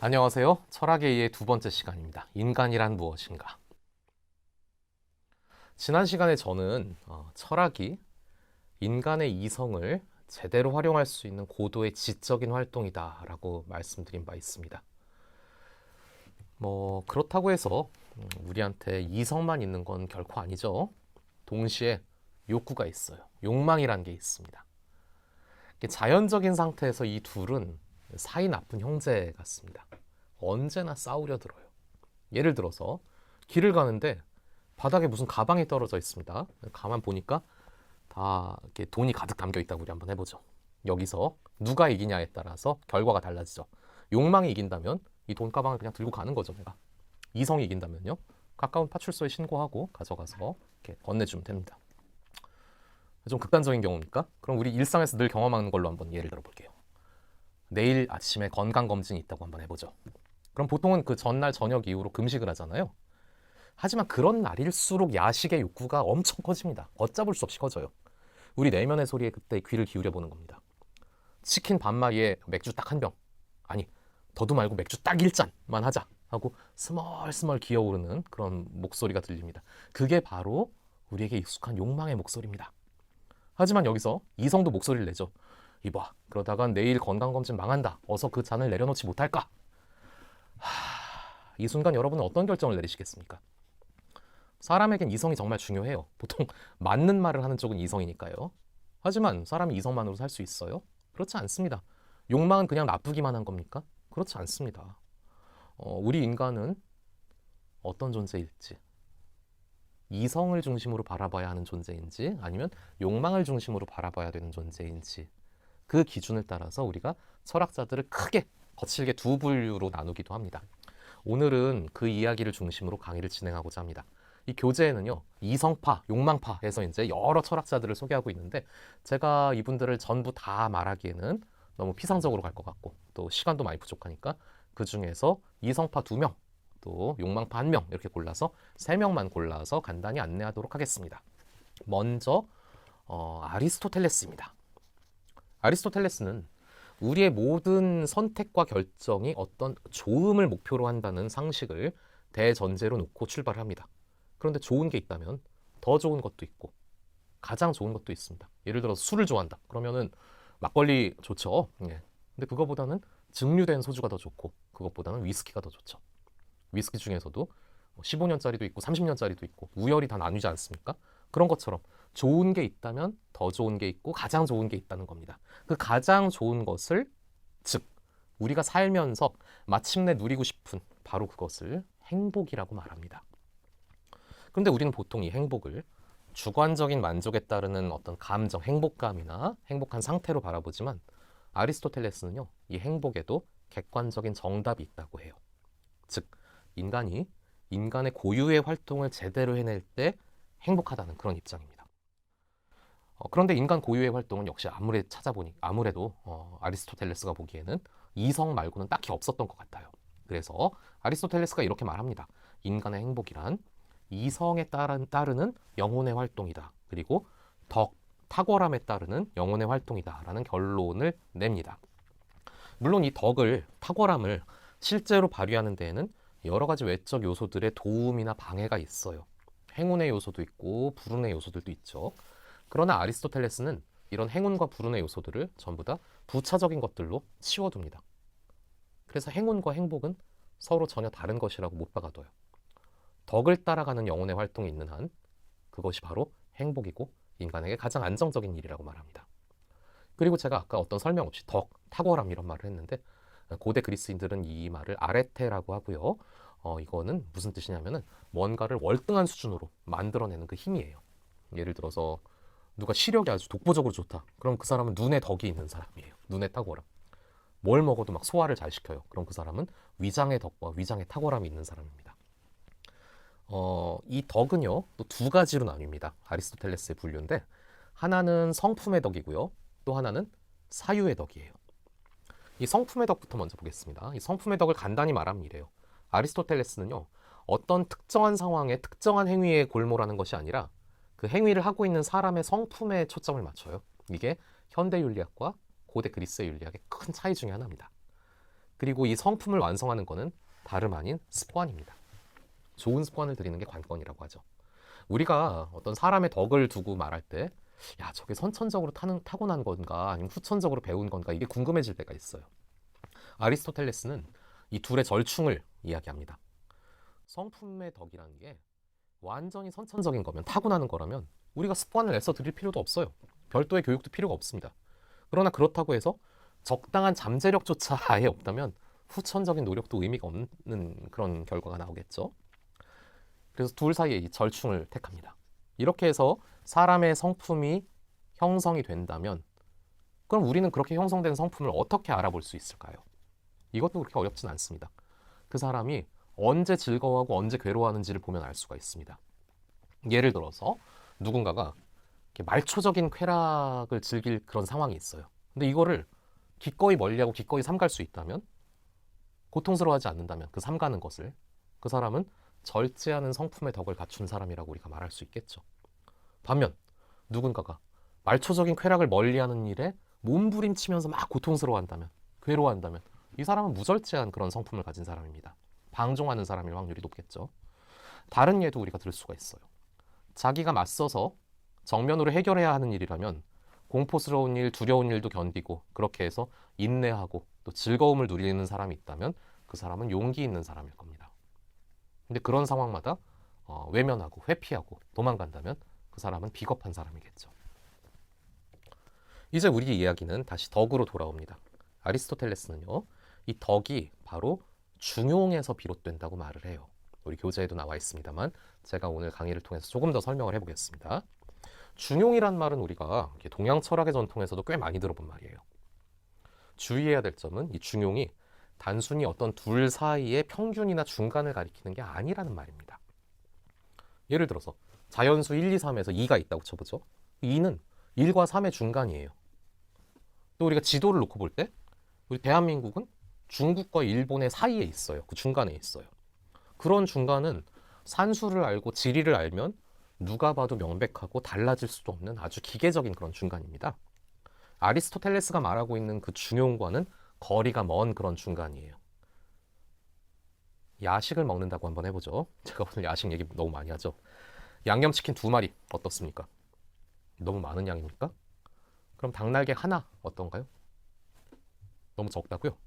안녕하세요. 철학의 두 번째 시간입니다. 인간이란 무엇인가? 지난 시간에 저는 철학이 인간의 이성을 제대로 활용할 수 있는 고도의 지적인 활동이다라고 말씀드린 바 있습니다. 그렇다고 해서 우리한테 이성만 있는 건 결코 아니죠. 동시에 욕구가 있어요. 욕망이란 게 있습니다. 자연적인 상태에서 이 둘은 사이 나쁜 형제 같습니다. 언제나 싸우려 들어요. 예를 들어서 길을 가는데 바닥에 무슨 가방이 떨어져 있습니다. 가만 보니까 다 이렇게 돈이 가득 담겨 있다고 우리 한번 해보죠. 여기서 누가 이기냐에 따라서 결과가 달라지죠. 욕망이 이긴다면 이 돈가방을 그냥 들고 가는 거죠. 내가. 이성이 이긴다면요. 가까운 파출소에 신고하고 가져가서 이렇게 건네주면 됩니다. 좀 극단적인 경우입니까? 그럼 우리 일상에서 늘 경험하는 걸로 한번 예를 들어볼게요. 내일 아침에 건강검진이 있다고 한번 해보죠. 그럼 보통은 그 전날 저녁 이후로 금식을 하잖아요. 하지만 그런 날일수록 야식의 욕구가 엄청 커집니다. 걷잡을 수 없이 커져요. 우리 내면의 소리에 그때 귀를 기울여 보는 겁니다. 치킨 반 마리에 맥주 딱 한 병. 아니, 더도 말고 맥주 딱 1잔만 하자 하고 스멀스멀 기어오르는 그런 목소리가 들립니다. 그게 바로 우리에게 익숙한 욕망의 목소리입니다. 하지만 여기서 이성도 목소리를 내죠. 이봐, 그러다간 내일 건강검진 망한다. 어서 그 잔을 내려놓지 못할까? 이 순간 여러분은 어떤 결정을 내리시겠습니까? 사람에겐 이성이 정말 중요해요. 보통 맞는 말을 하는 쪽은 이성이니까요. 하지만 사람이 이성만으로 살 수 있어요? 그렇지 않습니다. 욕망은 그냥 나쁘기만 한 겁니까? 그렇지 않습니다. 우리 인간은 어떤 존재일지, 이성을 중심으로 바라봐야 하는 존재인지 아니면 욕망을 중심으로 바라봐야 되는 존재인지 그 기준을 따라서 우리가 철학자들을 크게 거칠게 두 분류로 나누기도 합니다. 오늘은 그 이야기를 중심으로 강의를 진행하고자 합니다. 이 교재에는요, 이성파, 욕망파에서 이제 여러 철학자들을 소개하고 있는데 제가 이분들을 전부 다 말하기에는 너무 피상적으로 갈 것 같고 또 시간도 많이 부족하니까 그 중에서 이성파 2명, 또 욕망파 1명 이렇게 골라서 3명만 골라서 간단히 안내하도록 하겠습니다. 먼저 아리스토텔레스입니다. 아리스토텔레스는 우리의 모든 선택과 결정이 어떤 좋음을 목표로 한다는 상식을 대전제로 놓고 출발을 합니다. 그런데 좋은 게 있다면 더 좋은 것도 있고 가장 좋은 것도 있습니다. 예를 들어서 술을 좋아한다. 그러면은 막걸리 좋죠. 예. 근데 그거보다는 증류된 소주가 더 좋고 그것보다는 위스키가 더 좋죠. 위스키 중에서도 15년짜리도 있고 30년짜리도 있고 우열이 다 나뉘지 않습니까? 그런 것처럼 좋은 게 있다면 더 좋은 게 있고 가장 좋은 게 있다는 겁니다. 그 가장 좋은 것을, 즉 우리가 살면서 마침내 누리고 싶은 바로 그것을 행복이라고 말합니다. 그런데 우리는 보통 이 행복을 주관적인 만족에 따르는 어떤 감정, 행복감이나 행복한 상태로 바라보지만 아리스토텔레스는요, 이 행복에도 객관적인 정답이 있다고 해요. 즉 인간이 인간의 고유의 활동을 제대로 해낼 때 행복하다는 그런 입장입니다. 그런데 인간 고유의 활동은 역시 아무래도 아리스토텔레스가 보기에는 이성 말고는 딱히 없었던 것 같아요. 그래서 아리스토텔레스가 이렇게 말합니다. 인간의 행복이란 이성에 따르는 영혼의 활동이다. 그리고 탁월함에 따르는 영혼의 활동이다. 라는 결론을 냅니다. 물론 이 탁월함을 실제로 발휘하는 데에는 여러 가지 외적 요소들의 도움이나 방해가 있어요. 행운의 요소도 있고 불운의 요소들도 있죠. 그러나 아리스토텔레스는 이런 행운과 불운의 요소들을 전부 다 부차적인 것들로 치워둡니다. 그래서 행운과 행복은 서로 전혀 다른 것이라고 못 박아둬요. 덕을 따라가는 영혼의 활동이 있는 한 그것이 바로 행복이고 인간에게 가장 안정적인 일이라고 말합니다. 그리고 제가 아까 어떤 설명 없이 탁월함 이런 말을 했는데 고대 그리스인들은 이 말을 아레테라고 하고요. 이거는 무슨 뜻이냐면은 뭔가를 월등한 수준으로 만들어내는 그 힘이에요. 예를 들어서 누가 시력이 아주 독보적으로 좋다. 그럼 그 사람은 눈에 덕이 있는 사람이에요. 눈에 탁월함. 뭘 먹어도 막 소화를 잘 시켜요. 그럼 그 사람은 위장의 덕과 위장의 탁월함이 있는 사람입니다. 이 덕은요, 또 두 가지로 나뉩니다. 아리스토텔레스의 분류인데 하나는 성품의 덕이고요. 또 하나는 사유의 덕이에요. 이 성품의 덕부터 먼저 보겠습니다. 이 성품의 덕을 간단히 말하면 이래요. 아리스토텔레스는요, 어떤 특정한 상황에 특정한 행위에 골몰하는 것이 아니라 그 행위를 하고 있는 사람의 성품에 초점을 맞춰요. 이게 현대 윤리학과 고대 그리스의 윤리학의 큰 차이 중에 하나입니다. 그리고 이 성품을 완성하는 거는 다름 아닌 습관입니다. 좋은 습관을 들이는 게 관건이라고 하죠. 우리가 어떤 사람의 덕을 두고 말할 때, 야, 저게 선천적으로 타고난 건가, 아니면 후천적으로 배운 건가, 이게 궁금해질 때가 있어요. 아리스토텔레스는 이 둘의 절충을 이야기합니다. 성품의 덕이라는 게 완전히 선천적인 거면, 타고나는 거라면 우리가 습관을 애써 들일 필요도 없어요. 별도의 교육도 필요가 없습니다. 그러나 그렇다고 해서 적당한 잠재력조차 아예 없다면 후천적인 노력도 의미가 없는 그런 결과가 나오겠죠. 그래서 둘 사이에 이 절충을 택합니다. 이렇게 해서 사람의 성품이 형성이 된다면, 그럼 우리는 그렇게 형성된 성품을 어떻게 알아볼 수 있을까요? 이것도 그렇게 어렵진 않습니다. 그 사람이 언제 즐거워하고 언제 괴로워하는지를 보면 알 수가 있습니다. 예를 들어서 누군가가 이렇게 말초적인 쾌락을 즐길 그런 상황이 있어요. 근데 이거를 기꺼이 멀리하고 기꺼이 삼갈 수 있다면, 고통스러워하지 않는다면 그 삼가는 것을, 그 사람은 절제하는 성품의 덕을 갖춘 사람이라고 우리가 말할 수 있겠죠. 반면 누군가가 말초적인 쾌락을 멀리하는 일에 몸부림치면서 막 고통스러워한다면, 괴로워한다면 이 사람은 무절제한 그런 성품을 가진 사람입니다. 방종하는 사람일 확률이 높겠죠. 다른 예도 우리가 들을 수가 있어요. 자기가 맞서서 정면으로 해결해야 하는 일이라면 공포스러운 일, 두려운 일도 견디고 그렇게 해서 인내하고 또 즐거움을 누리는 사람이 있다면 그 사람은 용기 있는 사람일 겁니다. 근데 그런 상황마다 외면하고 회피하고 도망간다면 그 사람은 비겁한 사람이겠죠. 이제 우리 이야기는 다시 덕으로 돌아옵니다. 아리스토텔레스는요, 이 덕이 바로 중용에서 비롯된다고 말을 해요. 우리 교재에도 나와 있습니다만 제가 오늘 강의를 통해서 조금 더 설명을 해보겠습니다. 중용이란 말은 우리가 동양 철학의 전통에서도 꽤 많이 들어본 말이에요. 주의해야 될 점은 이 중용이 단순히 어떤 둘 사이의 평균이나 중간을 가리키는 게 아니라는 말입니다. 예를 들어서 자연수 1, 2, 3에서 2가 있다고 쳐보죠. 2는 1과 3의 중간이에요. 또 우리가 지도를 놓고 볼 때 우리 대한민국은 중국과 일본의 사이에 있어요. 그 중간에 있어요. 그런 중간은 산수를 알고 지리를 알면 누가 봐도 명백하고 달라질 수도 없는 아주 기계적인 그런 중간입니다. 아리스토텔레스가 말하고 있는 그 중용과는 거리가 먼 그런 중간이에요. 야식을 먹는다고 한번 해보죠. 제가 오늘 야식 얘기 너무 많이 하죠. 양념치킨 2마리 어떻습니까? 너무 많은 양입니까? 그럼 닭날개 하나 어떤가요? 너무 적다고요?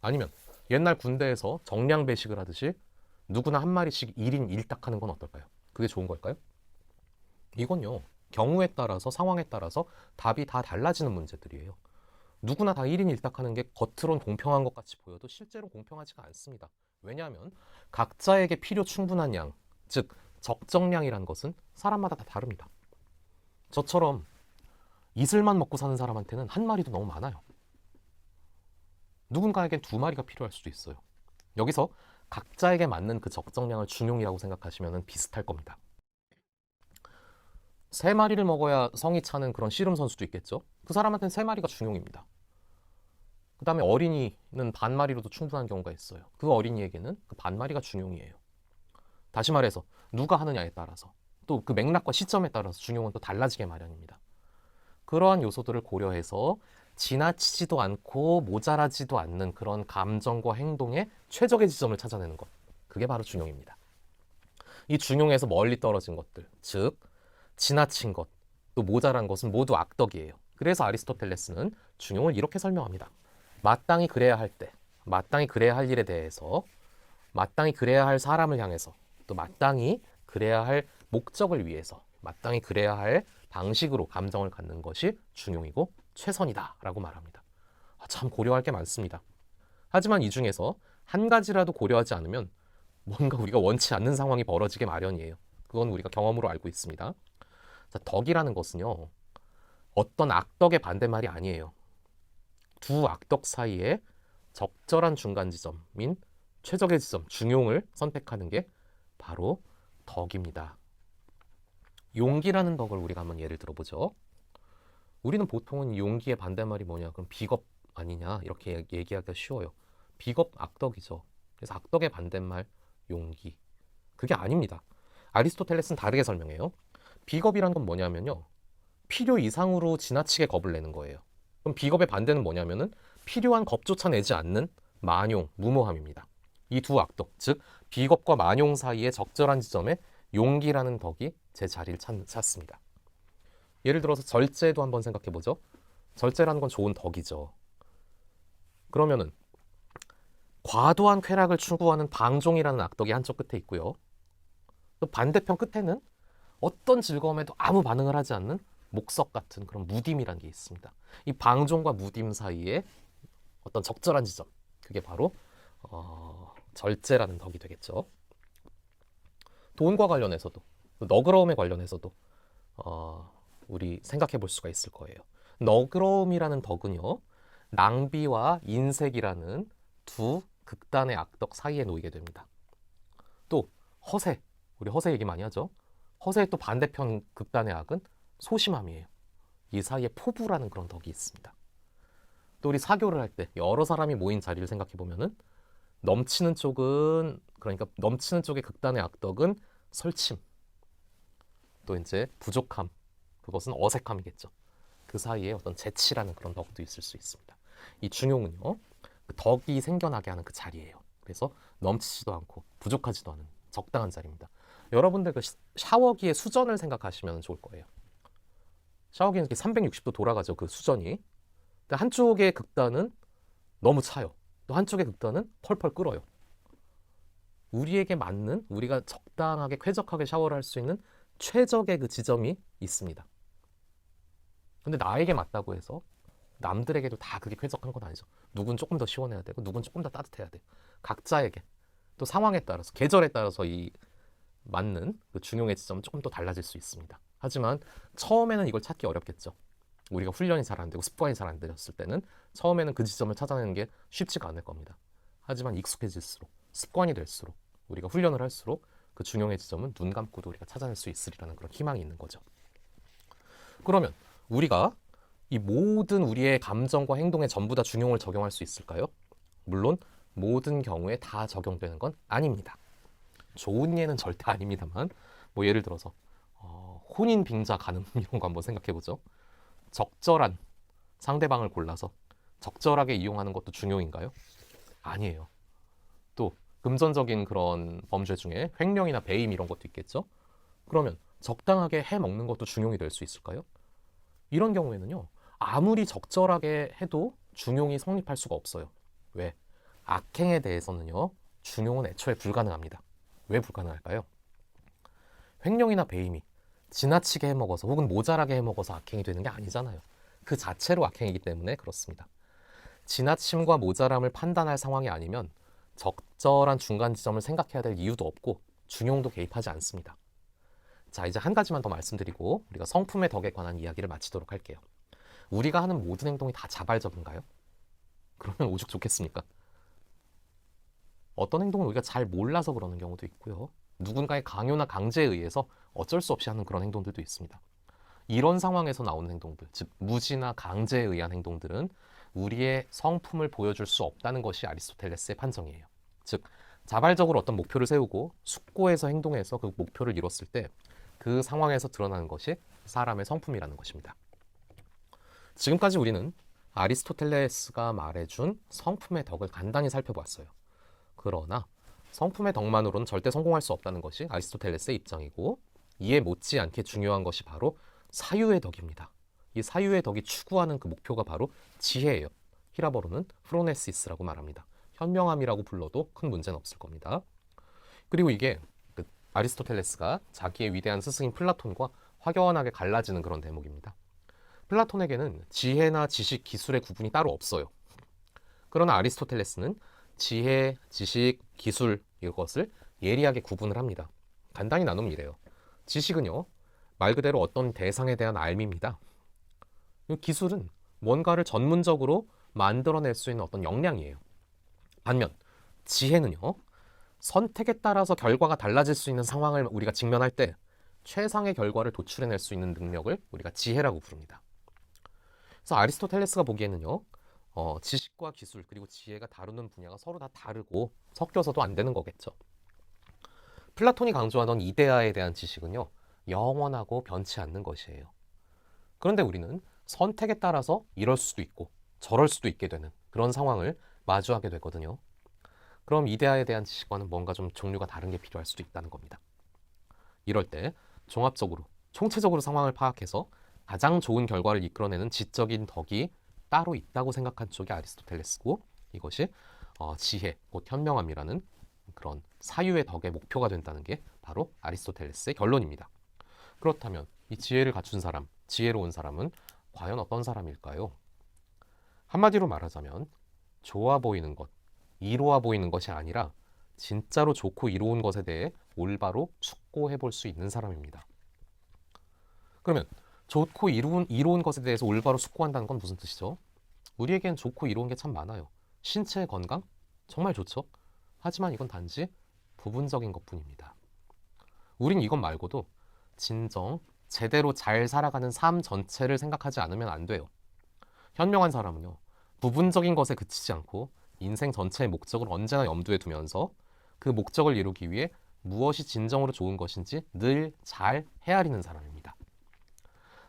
아니면 옛날 군대에서 정량 배식을 하듯이 누구나 한 마리씩 1인 1닭 하는 건 어떨까요? 그게 좋은 걸까요? 이건요, 경우에 따라서 상황에 따라서 답이 다 달라지는 문제들이에요. 누구나 다 1인 1닭 하는 게 겉으론 공평한 것 같이 보여도 실제로 공평하지가 않습니다. 왜냐하면 각자에게 필요 충분한 양, 즉 적정량이라는 것은 사람마다 다 다릅니다. 저처럼 이슬만 먹고 사는 사람한테는 한 마리도 너무 많아요. 누군가에겐 2마리가 필요할 수도 있어요. 여기서 각자에게 맞는 그 적정량을 중용이라고 생각하시면 비슷할 겁니다. 3마리를 먹어야 성이 차는 그런 씨름 선수도 있겠죠. 그 사람한테는 3마리가 중용입니다. 그 다음에 어린이는 반마리로도 충분한 경우가 있어요. 그 어린이에게는 그 반마리가 중용이에요. 다시 말해서 누가 하느냐에 따라서 또 그 맥락과 시점에 따라서 중용은 또 달라지게 마련입니다. 그러한 요소들을 고려해서 지나치지도 않고 모자라지도 않는 그런 감정과 행동의 최적의 지점을 찾아내는 것, 그게 바로 중용입니다. 이 중용에서 멀리 떨어진 것들, 즉 지나친 것, 또 모자란 것은 모두 악덕이에요. 그래서 아리스토텔레스는 중용을 이렇게 설명합니다. 마땅히 그래야 할 때, 마땅히 그래야 할 일에 대해서, 마땅히 그래야 할 사람을 향해서, 또 마땅히 그래야 할 목적을 위해서, 마땅히 그래야 할 방식으로 감정을 갖는 것이 중용이고 최선이다 라고 말합니다. 참 고려할 게 많습니다. 하지만 이 중에서 한 가지라도 고려하지 않으면 뭔가 우리가 원치 않는 상황이 벌어지게 마련이에요. 그건 우리가 경험으로 알고 있습니다. 자, 덕이라는 것은요, 어떤 악덕의 반대말이 아니에요. 두 악덕 사이에 적절한 중간 지점인 최적의 지점, 중용을 선택하는 게 바로 덕입니다. 용기라는 덕을 우리가 한번 예를 들어보죠. 우리는 보통은 용기의 반대말이 뭐냐, 그럼 비겁 아니냐, 이렇게 얘기하기가 쉬워요. 비겁 악덕이죠. 그래서 악덕의 반대말 용기, 그게 아닙니다. 아리스토텔레스는 다르게 설명해요. 비겁이란 건 뭐냐면요, 필요 이상으로 지나치게 겁을 내는 거예요. 그럼 비겁의 반대는 뭐냐면은 필요한 겁조차 내지 않는 만용, 무모함입니다. 이 두 악덕, 즉 비겁과 만용 사이의 적절한 지점에 용기라는 덕이 제 자리를 찾습니다. 예를 들어서 절제도 한번 생각해보죠. 절제라는 건 좋은 덕이죠. 그러면은 과도한 쾌락을 추구하는 방종이라는 악덕이 한쪽 끝에 있고요. 또 반대편 끝에는 어떤 즐거움에도 아무 반응을 하지 않는 목석 같은 그런 무딤이라는 게 있습니다. 이 방종과 무딤 사이에 어떤 적절한 지점, 그게 바로 절제라는 덕이 되겠죠. 돈과 관련해서도, 너그러움에 관련해서도 우리 생각해 볼 수가 있을 거예요. 너그러움이라는 덕은요, 낭비와 인색이라는 두 극단의 악덕 사이에 놓이게 됩니다. 또 허세, 우리 허세 얘기 많이 하죠. 허세의 또 반대편 극단의 악은 소심함이에요. 이 사이에 포부라는 그런 덕이 있습니다. 또 우리 사교를 할 때 여러 사람이 모인 자리를 생각해 보면은 넘치는 쪽은, 그러니까 넘치는 쪽의 극단의 악덕은 설침, 또 이제 부족함, 그것은 어색함이겠죠. 그 사이에 어떤 재치라는 그런 덕도 있을 수 있습니다. 이 중용은요, 그 덕이 생겨나게 하는 그 자리예요. 그래서 넘치지도 않고 부족하지도 않은 적당한 자리입니다. 여러분들 그 샤워기의 수전을 생각하시면 좋을 거예요. 샤워기는 이렇게 360도 돌아가죠. 그 수전이. 근데 한쪽의 극단은 너무 차요. 또 한쪽의 극단은 펄펄 끓어요. 우리에게 맞는, 우리가 적당하게 쾌적하게 샤워를 할 수 있는 최적의 그 지점이 있습니다. 근데 나에게 맞다고 해서 남들에게도 다 그게 쾌적한 건 아니죠. 누군 조금 더 시원해야 되고 누군 조금 더 따뜻해야 돼요. 각자에게 또 상황에 따라서, 계절에 따라서 이 맞는 그 중용의 지점은 조금 더 달라질 수 있습니다. 하지만 처음에는 이걸 찾기 어렵겠죠. 우리가 훈련이 잘 안 되고 습관이 잘 안 되었을 때는 처음에는 그 지점을 찾아내는 게 쉽지가 않을 겁니다. 하지만 익숙해질수록, 습관이 될수록, 우리가 훈련을 할수록 그 중용의 지점은 눈 감고도 우리가 찾아낼 수 있으리라는 그런 희망이 있는 거죠. 그러면 우리가 이 모든 우리의 감정과 행동에 전부 다 중용을 적용할 수 있을까요? 물론 모든 경우에 다 적용되는 건 아닙니다. 좋은 예는 절대 아닙니다만, 뭐 예를 들어서 혼인 빙자 가늠 이런 거 한번 생각해보죠. 적절한 상대방을 골라서 적절하게 이용하는 것도 중용인가요? 아니에요. 또 금전적인 그런 범죄 중에 횡령이나 배임 이런 것도 있겠죠. 그러면 적당하게 해먹는 것도 중용이 될 수 있을까요? 이런 경우에는요, 아무리 적절하게 해도 중용이 성립할 수가 없어요. 왜? 악행에 대해서는요, 중용은 애초에 불가능합니다. 왜 불가능할까요? 횡령이나 배임이 지나치게 해먹어서 혹은 모자라게 해먹어서 악행이 되는 게 아니잖아요. 그 자체로 악행이기 때문에 그렇습니다. 지나침과 모자람을 판단할 상황이 아니면 적절한 중간 지점을 생각해야 될 이유도 없고 중용도 개입하지 않습니다. 자, 이제 한 가지만 더 말씀드리고 우리가 성품의 덕에 관한 이야기를 마치도록 할게요. 우리가 하는 모든 행동이 다 자발적인가요? 그러면 오죽 좋겠습니까? 어떤 행동은 우리가 잘 몰라서 그러는 경우도 있고요. 누군가의 강요나 강제에 의해서 어쩔 수 없이 하는 그런 행동들도 있습니다. 이런 상황에서 나오는 행동들, 즉 무지나 강제에 의한 행동들은 우리의 성품을 보여줄 수 없다는 것이 아리스토텔레스의 판정이에요. 즉 자발적으로 어떤 목표를 세우고 숙고해서 행동해서 그 목표를 이뤘을 때 그 상황에서 드러나는 것이 사람의 성품이라는 것입니다. 지금까지 우리는 아리스토텔레스가 말해준 성품의 덕을 간단히 살펴봤어요. 그러나 성품의 덕만으로는 절대 성공할 수 없다는 것이 아리스토텔레스의 입장이고, 이에 못지않게 중요한 것이 바로 사유의 덕입니다. 이 사유의 덕이 추구하는 그 목표가 바로 지혜예요. 히라버로는 프로네시스라고 말합니다. 현명함이라고 불러도 큰 문제는 없을 겁니다. 그리고 이게 아리스토텔레스가 자기의 위대한 스승인 플라톤과 확연하게 갈라지는 그런 대목입니다. 플라톤에게는 지혜나 지식, 기술의 구분이 따로 없어요. 그러나 아리스토텔레스는 지혜, 지식, 기술 이것을 예리하게 구분을 합니다. 간단히 나누면 이래요. 지식은요, 말 그대로 어떤 대상에 대한 알미입니다. 기술은 뭔가를 전문적으로 만들어낼 수 있는 어떤 역량이에요. 반면 지혜는요, 선택에 따라서 결과가 달라질 수 있는 상황을 우리가 직면할 때 최상의 결과를 도출해낼 수 있는 능력을 우리가 지혜라고 부릅니다. 그래서 아리스토텔레스가 보기에는요, 지식과 기술 그리고 지혜가 다루는 분야가 서로 다 다르고 섞여서도 안 되는 거겠죠. 플라톤이 강조하던 이데아에 대한 지식은요, 영원하고 변치 않는 것이에요. 그런데 우리는 선택에 따라서 이럴 수도 있고 저럴 수도 있게 되는 그런 상황을 마주하게 되거든요. 그럼 이데아에 대한 지식과는 뭔가 좀 종류가 다른 게 필요할 수도 있다는 겁니다. 이럴 때 종합적으로, 총체적으로 상황을 파악해서 가장 좋은 결과를 이끌어내는 지적인 덕이 따로 있다고 생각한 쪽이 아리스토텔레스고, 이것이 지혜, 곧 현명함이라는 그런 사유의 덕의 목표가 된다는 게 바로 아리스토텔레스의 결론입니다. 그렇다면 이 지혜를 갖춘 사람, 지혜로운 사람은 과연 어떤 사람일까요? 한마디로 말하자면 좋아 보이는 것, 이로와 보이는 것이 아니라 진짜로 좋고 이로운 것에 대해 올바로 숙고해 볼 수 있는 사람입니다. 그러면 좋고 이로운 것에 대해서 올바로 숙고한다는 건 무슨 뜻이죠? 우리에겐 좋고 이로운 게 참 많아요. 신체 건강? 정말 좋죠. 하지만 이건 단지 부분적인 것뿐입니다. 우린 이것 말고도 진정 제대로 잘 살아가는 삶 전체를 생각하지 않으면 안 돼요. 현명한 사람은요, 부분적인 것에 그치지 않고 인생 전체의 목적을 언제나 염두에 두면서 그 목적을 이루기 위해 무엇이 진정으로 좋은 것인지 늘 잘 헤아리는 사람입니다.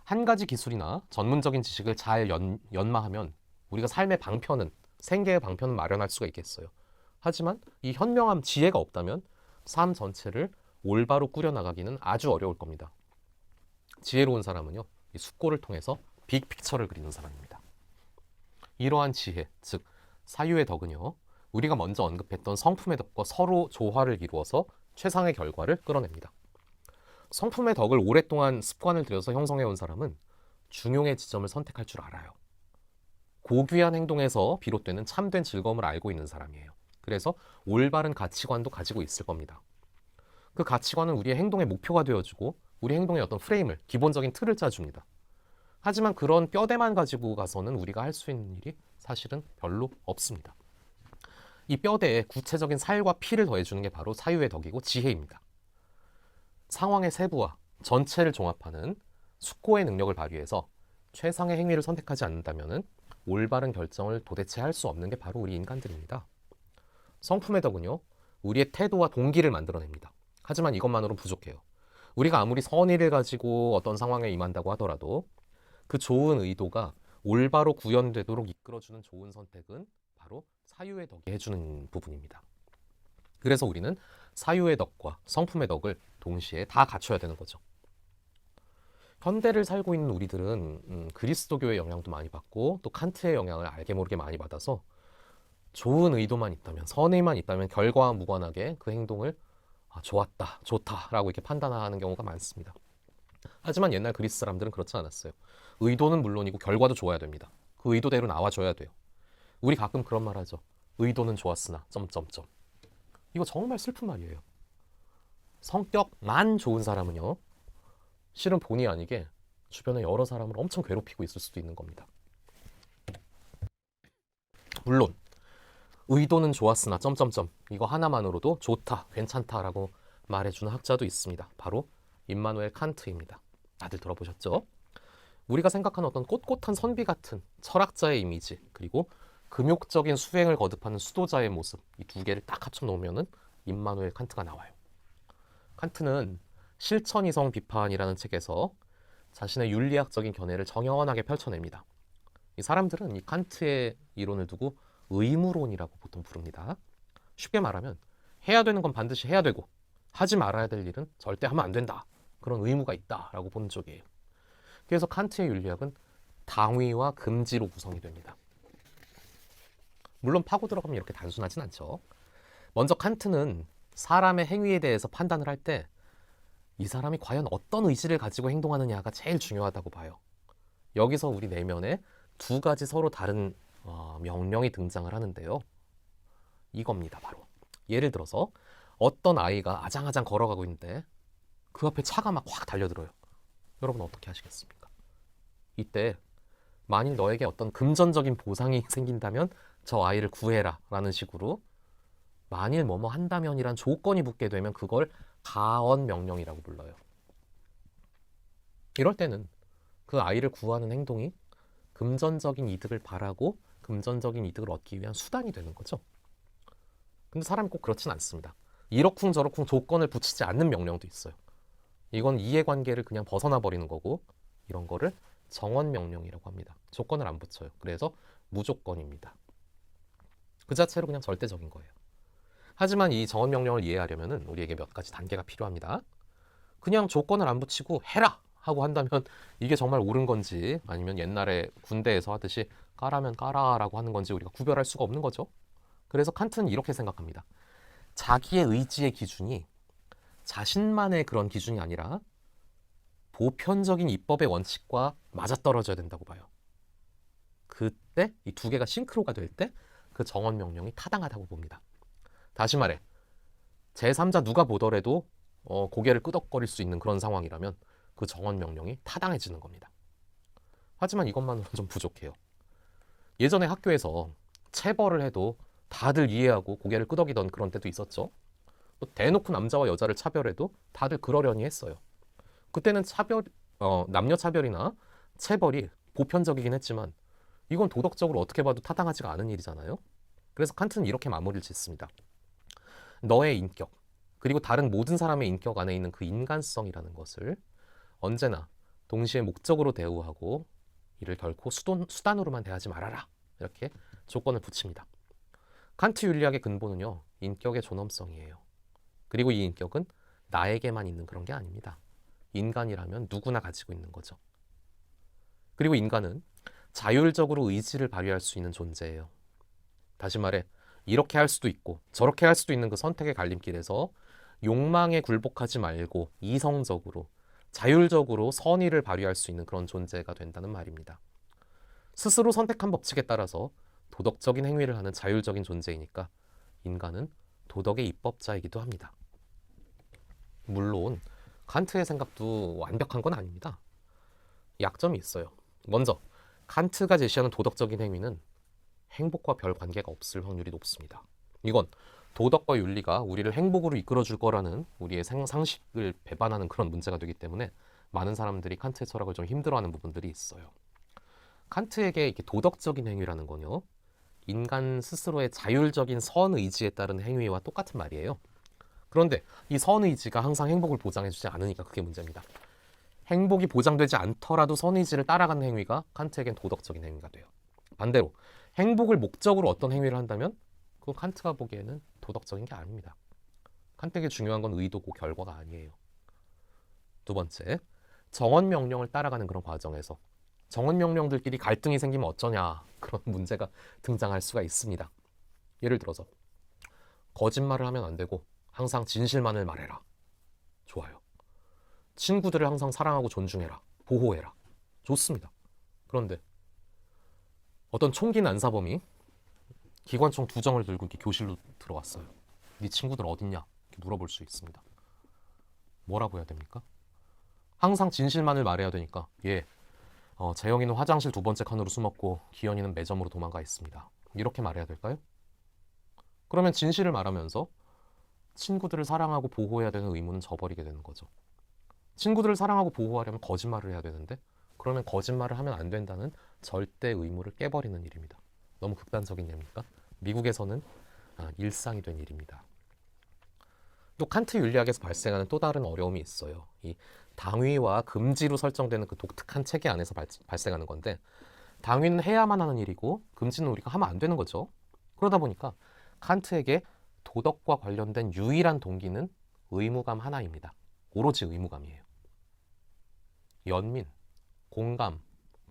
한 가지 기술이나 전문적인 지식을 잘 연마하면 우리가 삶의 방편은, 생계의 방편은 마련할 수가 있겠어요. 하지만 이 현명함, 지혜가 없다면 삶 전체를 올바로 꾸려나가기는 아주 어려울 겁니다. 지혜로운 사람은요, 이 숙고를 통해서 빅픽처를 그리는 사람입니다. 이러한 지혜, 즉 사유의 덕은요, 우리가 먼저 언급했던 성품의 덕과 서로 조화를 이루어서 최상의 결과를 끌어냅니다. 성품의 덕을 오랫동안 습관을 들여서 형성해온 사람은 중용의 지점을 선택할 줄 알아요. 고귀한 행동에서 비롯되는 참된 즐거움을 알고 있는 사람이에요. 그래서 올바른 가치관도 가지고 있을 겁니다. 그 가치관은 우리의 행동의 목표가 되어주고 우리 행동의 어떤 프레임을, 기본적인 틀을 짜줍니다. 하지만 그런 뼈대만 가지고 가서는 우리가 할 수 있는 일이 사실은 별로 없습니다. 이 뼈대에 구체적인 살과 피를 더해주는 게 바로 사유의 덕이고 지혜입니다. 상황의 세부와 전체를 종합하는 숙고의 능력을 발휘해서 최상의 행위를 선택하지 않는다면 올바른 결정을 도대체 할 수 없는 게 바로 우리 인간들입니다. 성품의 덕은요, 우리의 태도와 동기를 만들어냅니다. 하지만 이것만으로는 부족해요. 우리가 아무리 선의를 가지고 어떤 상황에 임한다고 하더라도 그 좋은 의도가 올바로 구현되도록 이끌어주는 좋은 선택은 바로 사유의 덕이 해주는 부분입니다. 그래서 우리는 사유의 덕과 성품의 덕을 동시에 다 갖춰야 되는 거죠. 현대를 살고 있는 우리들은 그리스도교의 영향도 많이 받고 또 칸트의 영향을 알게 모르게 많이 받아서 좋은 의도만 있다면, 선의만 있다면 결과와 무관하게 그 행동을 좋았다, 좋다라고 이렇게 판단하는 경우가 많습니다. 하지만 옛날 그리스 사람들은 그렇지 않았어요. 의도는 물론이고 결과도 좋아야 됩니다. 그 의도대로 나와줘야 돼요. 우리 가끔 그런 말 하죠. 의도는 좋았으나 점점점. 이거 정말 슬픈 말이에요. 성격만 좋은 사람은요, 실은 본의 아니게 주변에 여러 사람을 엄청 괴롭히고 있을 수도 있는 겁니다. 물론 의도는 좋았으나 점점점, 이거 하나만으로도 좋다, 괜찮다라고 말해주는 학자도 있습니다. 바로 임마누엘 칸트입니다. 다들 들어보셨죠? 우리가 생각하는 어떤 꼿꼿한 선비 같은 철학자의 이미지, 그리고 금욕적인 수행을 거듭하는 수도자의 모습, 이 두 개를 딱 합쳐 놓으면은 임마누엘 칸트가 나와요. 칸트는 실천이성 비판이라는 책에서 자신의 윤리학적인 견해를 정연하게 펼쳐냅니다. 이 사람들은 이 칸트의 이론을 두고 의무론이라고 보통 부릅니다. 쉽게 말하면 해야 되는 건 반드시 해야 되고 하지 말아야 될 일은 절대 하면 안 된다. 그런 의무가 있다라고 보는 쪽이에요. 그래서 칸트의 윤리학은 당위와 금지로 구성이 됩니다. 물론 파고 들어가면 이렇게 단순하진 않죠. 먼저 칸트는 사람의 행위에 대해서 판단을 할 때 이 사람이 과연 어떤 의지를 가지고 행동하느냐가 제일 중요하다고 봐요. 여기서 우리 내면에 두 가지 서로 다른 명령이 등장을 하는데요. 이겁니다, 바로. 예를 들어서 어떤 아이가 아장아장 걸어가고 있는데 그 앞에 차가 막 확 달려들어요. 여러분 어떻게 하시겠습니까? 이때 만일 너에게 어떤 금전적인 보상이 생긴다면 저 아이를 구해라 라는 식으로 만일 뭐뭐 한다면이란 조건이 붙게 되면 그걸 가언 명령이라고 불러요. 이럴 때는 그 아이를 구하는 행동이 금전적인 이득을 바라고 금전적인 이득을 얻기 위한 수단이 되는 거죠. 근데 사람이 꼭 그렇진 않습니다. 이러쿵 저러쿵 조건을 붙이지 않는 명령도 있어요. 이건 이해관계를 그냥 벗어나 버리는 거고 이런 거를 정언 명령이라고 합니다. 조건을 안 붙여요. 그래서 무조건입니다. 그 자체로 그냥 절대적인 거예요. 하지만 이 정언 명령을 이해하려면 우리에게 몇 가지 단계가 필요합니다. 그냥 조건을 안 붙이고 해라 하고 한다면 이게 정말 옳은 건지 아니면 옛날에 군대에서 하듯이 까라면 까라라고 하는 건지 우리가 구별할 수가 없는 거죠. 그래서 칸트는 이렇게 생각합니다. 자기의 의지의 기준이 자신만의 그런 기준이 아니라 보편적인 입법의 원칙과 맞아떨어져야 된다고 봐요. 그때 이 두 개가 싱크로가 될 때 그 정언 명령이 타당하다고 봅니다. 다시 말해 제3자 누가 보더라도 고개를 끄덕거릴 수 있는 그런 상황이라면 그 정언 명령이 타당해지는 겁니다. 하지만 이것만으로는 좀 부족해요. 예전에 학교에서 체벌을 해도 다들 이해하고 고개를 끄덕이던 그런 때도 있었죠. 또 대놓고 남자와 여자를 차별해도 다들 그러려니 했어요. 그때는 남녀 차별이나 체벌이 보편적이긴 했지만 이건 도덕적으로 어떻게 봐도 타당하지가 않은 일이잖아요. 그래서 칸트는 이렇게 마무리를 짓습니다. 너의 인격, 그리고 다른 모든 사람의 인격 안에 있는 그 인간성이라는 것을 언제나 동시에 목적으로 대우하고 이를 결코 수단으로만 대하지 말아라. 이렇게 조건을 붙입니다. 칸트 윤리학의 근본은요, 인격의 존엄성이에요. 그리고 이 인격은 나에게만 있는 그런 게 아닙니다. 인간이라면 누구나 가지고 있는 거죠. 그리고 인간은 자율적으로 의지를 발휘할 수 있는 존재예요. 다시 말해 이렇게 할 수도 있고 저렇게 할 수도 있는 그 선택의 갈림길에서 욕망에 굴복하지 말고 이성적으로 자율적으로 선의를 발휘할 수 있는 그런 존재가 된다는 말입니다. 스스로 선택한 법칙에 따라서 도덕적인 행위를 하는 자율적인 존재이니까 인간은 도덕의 입법자이기도 합니다. 물론 칸트의 생각도 완벽한 건 아닙니다. 약점이 있어요. 먼저 칸트가 제시하는 도덕적인 행위는 행복과 별 관계가 없을 확률이 높습니다. 이건 도덕과 윤리가 우리를 행복으로 이끌어줄 거라는 우리의 상식을 배반하는 그런 문제가 되기 때문에 많은 사람들이 칸트의 철학을 좀 힘들어하는 부분들이 있어요. 칸트에게 이렇게 도덕적인 행위라는 건요, 인간 스스로의 자율적인 선의지에 따른 행위와 똑같은 말이에요. 그런데 이 선의지가 항상 행복을 보장해주지 않으니까 그게 문제입니다. 행복이 보장되지 않더라도 선의지를 따라가는 행위가 칸트에겐 도덕적인 행위가 돼요. 반대로 행복을 목적으로 어떤 행위를 한다면 그건 칸트가 보기에는 도덕적인 게 아닙니다. 칸트에게 중요한 건 의도고 결과가 아니에요. 두 번째, 정언 명령을 따라가는 그런 과정에서 정언 명령들끼리 갈등이 생기면 어쩌냐 그런 문제가 등장할 수가 있습니다. 예를 들어서 거짓말을 하면 안 되고 항상 진실만을 말해라. 좋아요. 친구들을 항상 사랑하고 존중해라. 보호해라. 좋습니다. 그런데 어떤 총기 난사범이 기관총 2정을 들고 이렇게 교실로 들어왔어요. 네 친구들 어딨냐? 이렇게 물어볼 수 있습니다. 뭐라고 해야 됩니까? 항상 진실만을 말해야 되니까 재영이는 화장실 2번째 칸으로 숨었고 기현이는 매점으로 도망가 있습니다. 이렇게 말해야 될까요? 그러면 진실을 말하면서 친구들을 사랑하고 보호해야 되는 의무는 저버리게 되는 거죠. 친구들을 사랑하고 보호하려면 거짓말을 해야 되는데 그러면 거짓말을 하면 안 된다는 절대 의무를 깨버리는 일입니다. 너무 극단적인 예입니까? 미국에서는 일상이 된 일입니다. 또 칸트 윤리학에서 발생하는 또 다른 어려움이 있어요. 이 당위와 금지로 설정되는 그 독특한 체계 안에서 발생하는 건데 당위는 해야만 하는 일이고 금지는 우리가 하면 안 되는 거죠. 그러다 보니까 칸트에게 도덕과 관련된 유일한 동기는 의무감 하나입니다. 오로지 의무감이에요. 연민, 공감,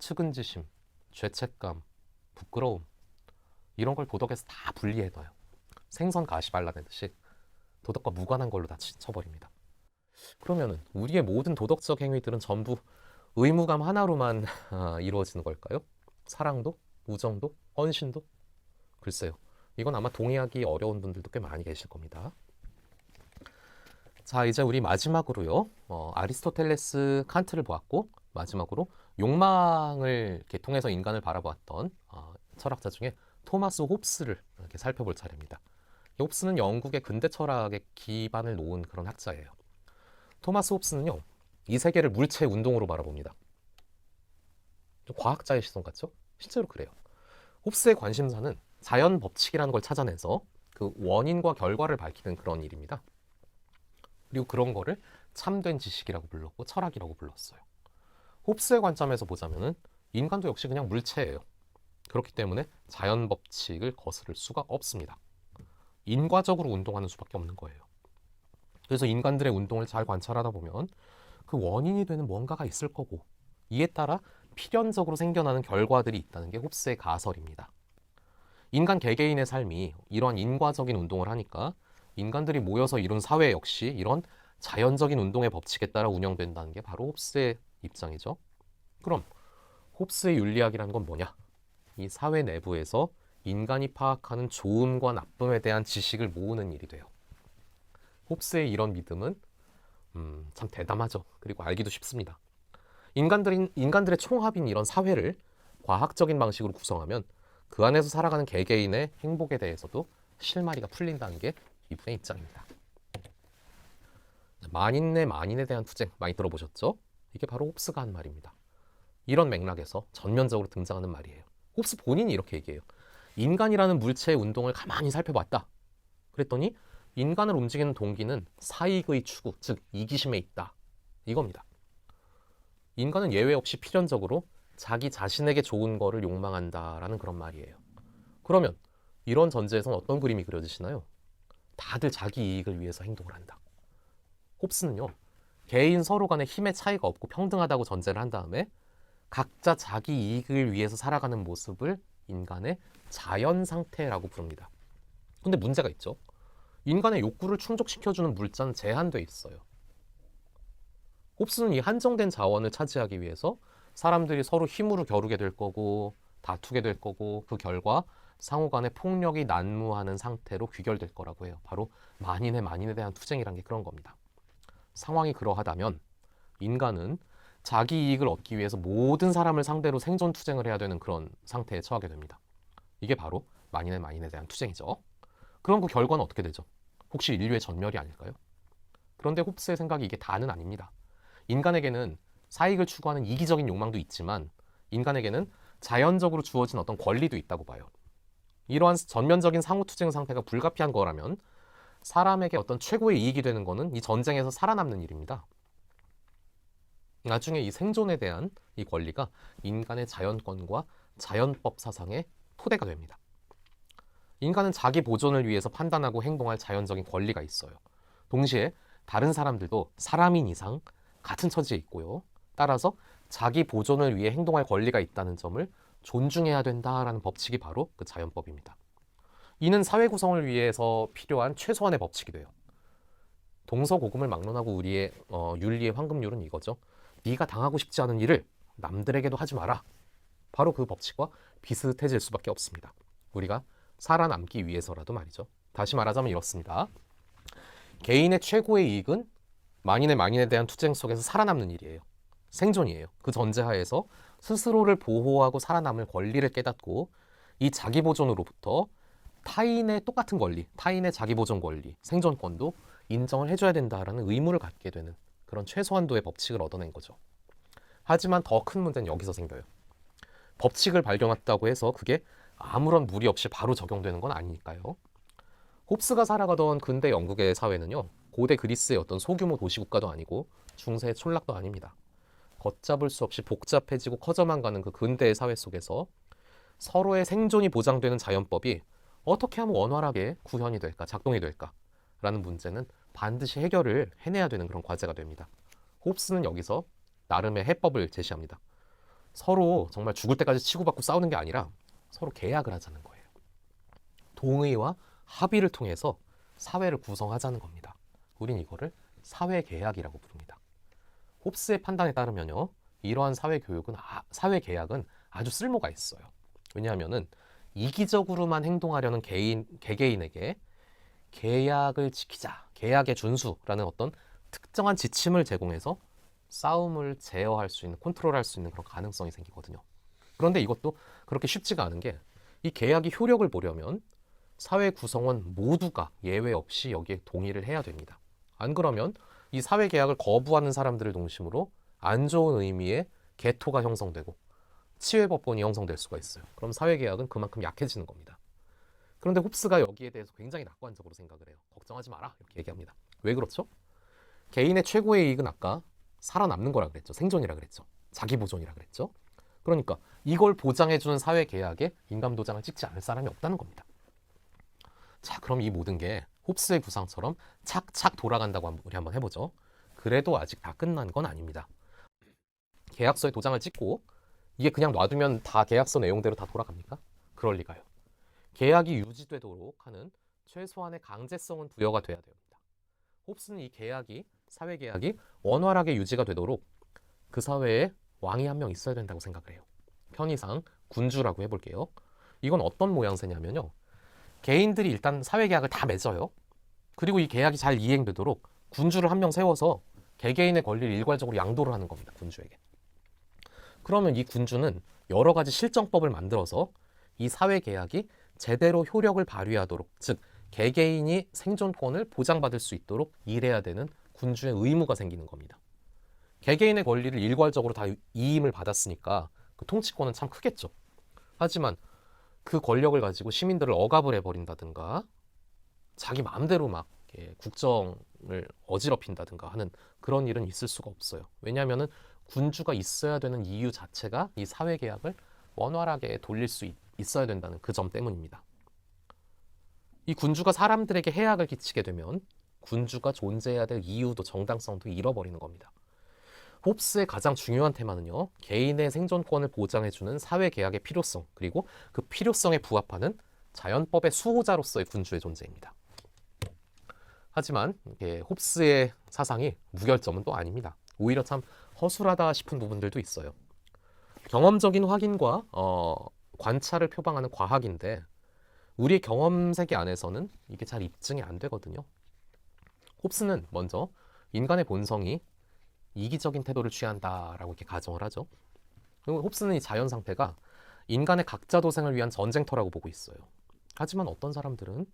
측은지심, 죄책감, 부끄러움 이런 걸 도덕에서 다 분리해놔요. 생선 가시 발라내듯이 도덕과 무관한 걸로 다 쳐버립니다. 그러면은 우리의 모든 도덕적 행위들은 전부 의무감 하나로만 이루어지는 걸까요? 사랑도? 우정도? 헌신도? 글쎄요. 이건 아마 동의하기 어려운 분들도 꽤 많이 계실 겁니다. 자, 이제 우리 마지막으로요. 아리스토텔레스, 칸트를 보았고 마지막으로 욕망을 이렇게 통해서 인간을 바라보았던 철학자 중에 토마스 홉스를 이렇게 살펴볼 차례입니다. 홉스는 영국의 근대 철학의 기반을 놓은 그런 학자예요. 토마스 홉스는요, 이 세계를 물체 운동으로 바라봅니다. 과학자의 시선 같죠? 실제로 그래요. 홉스의 관심사는 자연 법칙이라는 걸 찾아내서 그 원인과 결과를 밝히는 그런 일입니다. 그리고 그런 거를 참된 지식이라고 불렀고 철학이라고 불렀어요. 홉스의 관점에서 보자면은 인간도 역시 그냥 물체예요. 그렇기 때문에 자연 법칙을 거스를 수가 없습니다. 인과적으로 운동하는 수밖에 없는 거예요. 그래서 인간들의 운동을 잘 관찰하다 보면 그 원인이 되는 뭔가가 있을 거고 이에 따라 필연적으로 생겨나는 결과들이 있다는 게 홉스의 가설입니다. 인간 개개인의 삶이 이러한 인과적인 운동을 하니까 인간들이 모여서 이룬 사회 역시 이런 자연적인 운동의 법칙에 따라 운영된다는 게 바로 홉스의 입장이죠. 그럼 홉스의 윤리학이라는 건 뭐냐? 이 사회 내부에서 인간이 파악하는 좋음과 나쁨에 대한 지식을 모으는 일이 돼요. 홉스의 이런 믿음은 참 대담하죠. 그리고 알기도 쉽습니다. 인간들의 총합인 이런 사회를 과학적인 방식으로 구성하면 그 안에서 살아가는 개개인의 행복에 대해서도 실마리가 풀린다는 게 이분의 입장입니다. 만인 대 만인에 대한 투쟁 많이 들어보셨죠? 이게 바로 홉스가 한 말입니다. 이런 맥락에서 전면적으로 등장하는 말이에요. 홉스 본인이 이렇게 얘기해요. 인간이라는 물체의 운동을 가만히 살펴봤다. 그랬더니 인간을 움직이는 동기는 사익의 추구, 즉 이기심에 있다. 이겁니다. 인간은 예외 없이 필연적으로 자기 자신에게 좋은 거를 욕망한다라는 그런 말이에요. 그러면 이런 전제에서는 어떤 그림이 그려지시나요? 다들 자기 이익을 위해서 행동을 한다. 홉스는요, 개인 서로 간에 힘의 차이가 없고 평등하다고 전제를 한 다음에 각자 자기 이익을 위해서 살아가는 모습을 인간의 자연 상태라고 부릅니다. 근데 문제가 있죠. 인간의 욕구를 충족시켜주는 물자는 제한돼 있어요. 홉스는 이 한정된 자원을 차지하기 위해서 사람들이 서로 힘으로 겨루게 될 거고 다투게 될 거고 그 결과 상호 간의 폭력이 난무하는 상태로 귀결될 거라고 해요. 바로 만인에 대한 투쟁이란 게 그런 겁니다. 상황이 그러하다면 인간은 자기 이익을 얻기 위해서 모든 사람을 상대로 생존 투쟁을 해야 되는 그런 상태에 처하게 됩니다. 이게 바로 만인에 대한 투쟁이죠. 그럼 그 결과는 어떻게 되죠? 혹시 인류의 전멸이 아닐까요? 그런데 홉스의 생각이 이게 다는 아닙니다. 인간에게는 사익을 추구하는 이기적인 욕망도 있지만 인간에게는 자연적으로 주어진 어떤 권리도 있다고 봐요. 이러한 전면적인 상호투쟁 상태가 불가피한 거라면 사람에게 어떤 최고의 이익이 되는 거는 이 전쟁에서 살아남는 일입니다. 나중에 이 생존에 대한 이 권리가 인간의 자연권과 자연법 사상의 토대가 됩니다. 인간은 자기 보존을 위해서 판단하고 행동할 자연적인 권리가 있어요. 동시에 다른 사람들도 사람인 이상 같은 처지에 있고요. 따라서 자기 보존을 위해 행동할 권리가 있다는 점을 존중해야 된다라는 법칙이 바로 그 자연법입니다. 이는 사회 구성을 위해서 필요한 최소한의 법칙이 돼요. 동서고금을 막론하고 우리의 윤리의 황금률은 이거죠. 네가 당하고 싶지 않은 일을 남들에게도 하지 마라. 바로 그 법칙과 비슷해질 수밖에 없습니다. 우리가 살아남기 위해서라도 말이죠. 다시 말하자면 이렇습니다. 개인의 최고의 이익은 만인에 대한 투쟁 속에서 살아남는 일이에요. 생존이에요. 그 전제하에서 스스로를 보호하고 살아남을 권리를 깨닫고 이 자기보존으로부터 타인의 똑같은 권리, 타인의 자기보존 권리, 생존권도 인정을 해줘야 된다라는 의무를 갖게 되는 그런 최소한도의 법칙을 얻어낸 거죠. 하지만 더 큰 문제는 여기서 생겨요. 법칙을 발견했다고 해서 그게 아무런 무리 없이 바로 적용되는 건 아니니까요. 홉스가 살아가던 근대 영국의 사회는요, 고대 그리스의 어떤 소규모 도시국가도 아니고 중세의 촌락도 아닙니다. 걷잡을 수 없이 복잡해지고 커져만 가는 그 근대의 사회 속에서 서로의 생존이 보장되는 자연법이 어떻게 하면 원활하게 구현이 될까, 작동이 될까라는 문제는 반드시 해결을 해내야 되는 그런 과제가 됩니다. 홉스는 여기서 나름의 해법을 제시합니다. 서로 정말 죽을 때까지 치고받고 싸우는 게 아니라 서로 계약을 하자는 거예요. 동의와 합의를 통해서 사회를 구성하자는 겁니다. 우린 이거를 사회계약이라고 부릅니다. 홉스의 판단에 따르면요, 이러한 사회계약은 아주 쓸모가 있어요. 왜냐하면은 이기적으로만 행동하려는 개개인에게 계약을 지키자, 계약의 준수라는 어떤 특정한 지침을 제공해서 싸움을 제어할 수 있는, 컨트롤할 수 있는 그런 가능성이 생기거든요. 그런데 이것도 그렇게 쉽지가 않은 게 이 계약이 효력을 보려면 사회 구성원 모두가 예외 없이 여기에 동의를 해야 됩니다. 안 그러면 이 사회 계약을 거부하는 사람들을 중심으로 안 좋은 의미의 개토가 형성되고 치외법권이 형성될 수가 있어요. 그럼 사회 계약은 그만큼 약해지는 겁니다. 그런데 홉스가 여기에 대해서 굉장히 낙관적으로 생각을 해요. 걱정하지 마라 이렇게 얘기합니다. 왜 그렇죠? 개인의 최고의 이익은 아까 살아남는 거라 그랬죠. 생존이라 그랬죠. 자기 보존이라 그랬죠. 그러니까 이걸 보장해주는 사회계약에 인감도장을 찍지 않을 사람이 없다는 겁니다. 자, 그럼 이 모든 게 홉스의 구상처럼 착착 돌아간다고 우리 한번 해보죠. 그래도 아직 다 끝난 건 아닙니다. 계약서에 도장을 찍고 이게 그냥 놔두면 다 계약서 내용대로 다 돌아갑니까? 그럴 리가요. 계약이 유지되도록 하는 최소한의 강제성은 부여가 돼야 됩니다. 홉스는 이 계약이, 사회계약이 원활하게 유지가 되도록 그 사회에 왕이 한 명 있어야 된다고 생각을 해요. 편의상 군주라고 해볼게요. 이건 어떤 모양새냐면요. 개인들이 일단 사회계약을 다 맺어요. 그리고 이 계약이 잘 이행되도록 군주를 한 명 세워서 개개인의 권리를 일괄적으로 양도를 하는 겁니다. 군주에게. 그러면 이 군주는 여러 가지 실정법을 만들어서 이 사회계약이 제대로 효력을 발휘하도록, 즉 개개인이 생존권을 보장받을 수 있도록 일해야 되는 군주의 의무가 생기는 겁니다. 개개인의 권리를 일괄적으로 다 이임을 받았으니까 그 통치권은 참 크겠죠. 하지만 그 권력을 가지고 시민들을 억압을 해버린다든가 자기 마음대로 막 국정을 어지럽힌다든가 하는 그런 일은 있을 수가 없어요. 왜냐하면 군주가 있어야 되는 이유 자체가 이 사회계약을 원활하게 돌릴 수 있어야 된다는 그 점 때문입니다. 이 군주가 사람들에게 해악을 끼치게 되면 군주가 존재해야 될 이유도 정당성도 잃어버리는 겁니다. 홉스의 가장 중요한 테마는요, 개인의 생존권을 보장해주는 사회계약의 필요성, 그리고 그 필요성에 부합하는 자연법의 수호자로서의 군주의 존재입니다. 하지만 홉스의 사상이 무결점은 또 아닙니다. 오히려 참 허술하다 싶은 부분들도 있어요. 경험적인 확인과 관찰을 표방하는 과학인데 우리의 경험 세계 안에서는 이게 잘 입증이 안 되거든요. 홉스는 먼저 인간의 본성이 이기적인 태도를 취한다라고 이렇게 가정을 하죠. 그리고 홉스는 이 자연 상태가 인간의 각자 도생을 위한 전쟁터라고 보고 있어요. 하지만 어떤 사람들은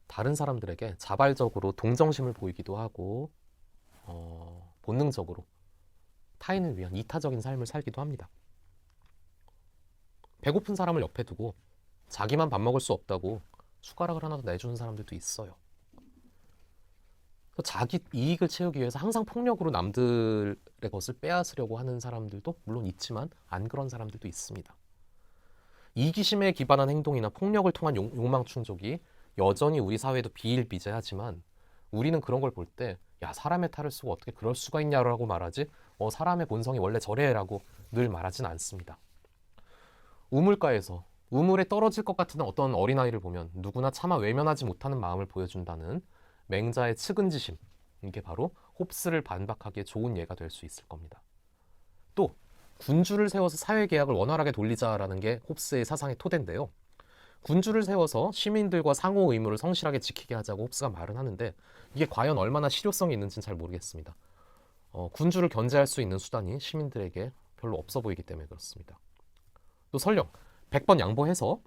다른 사람들에게 자발적으로 동정심을 보이기도 하고 본능적으로 타인을 위한 이타적인 삶을 살기도 합니다. 배고픈 사람을 옆에 두고 자기만 밥 먹을 수 없다고 숟가락을 하나 더 내주는 사람들도 있어요. 자기 이익을 채우기 위해서 항상 폭력으로 남들의 것을 빼앗으려고 하는 사람들도 물론 있지만 안 그런 사람들도 있습니다. 이기심에 기반한 행동이나 폭력을 통한 욕망 충족이 여전히 우리 사회에도 비일비재하지만 우리는 그런 걸 볼 때 야, 사람의 탈을 쓰고 어떻게 그럴 수가 있냐라고 말하지 사람의 본성이 원래 저래라고 늘 말하진 않습니다. 우물가에서 우물에 떨어질 것 같은 어떤 어린아이를 보면 누구나 차마 외면하지 못하는 마음을 보여준다는 맹자의 측은지심, 이게 바로 홉스를 반박하기에 좋은 예가 될 수 있을 겁니다. 또 군주를 세워서 사회계약을 원활하게 돌리자라는 게 홉스의 사상의 토대인데요. 군주를 세워서 시민들과 상호 의무를 성실하게 지키게 하자고 홉스가 말은 하는데 이게 과연 얼마나 실효성이 있는지는 잘 모르겠습니다. 군주를 견제할 수 있는 수단이 시민들에게 별로 없어 보이기 때문에 그렇습니다. 또 설령 100번 양보해서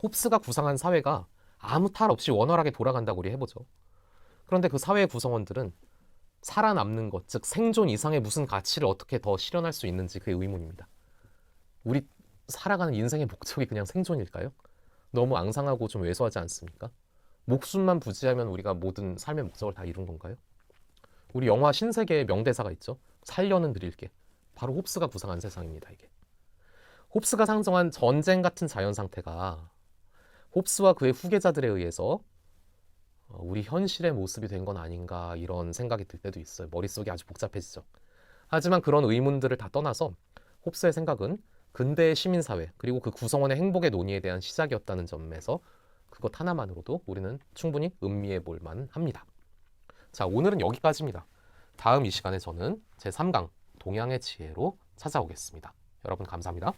홉스가 구상한 사회가 아무 탈 없이 원활하게 돌아간다고 우리 해보죠. 그런데 그 사회의 구성원들은 살아남는 것, 즉 생존 이상의 무슨 가치를 어떻게 더 실현할 수 있는지 그게 의문입니다. 우리 살아가는 인생의 목적이 그냥 생존일까요? 너무 앙상하고 좀 왜소하지 않습니까? 목숨만 부지하면 우리가 모든 삶의 목적을 다 이룬 건가요? 우리 영화 신세계의 명대사가 있죠. 살려는 드릴게. 바로 홉스가 구상한 세상입니다. 이게. 홉스가 상정한 전쟁 같은 자연 상태가 홉스와 그의 후계자들에 의해서 우리 현실의 모습이 된 건 아닌가 이런 생각이 들 때도 있어요. 머릿속이 아주 복잡해지죠. 하지만 그런 의문들을 다 떠나서 홉스의 생각은 근대의 시민사회 그리고 그 구성원의 행복의 논의에 대한 시작이었다는 점에서 그것 하나만으로도 우리는 충분히 음미해 볼 만합니다. 자, 오늘은 여기까지입니다. 다음 이 시간에 저는 제3강 동양의 지혜로 찾아오겠습니다. 여러분 감사합니다.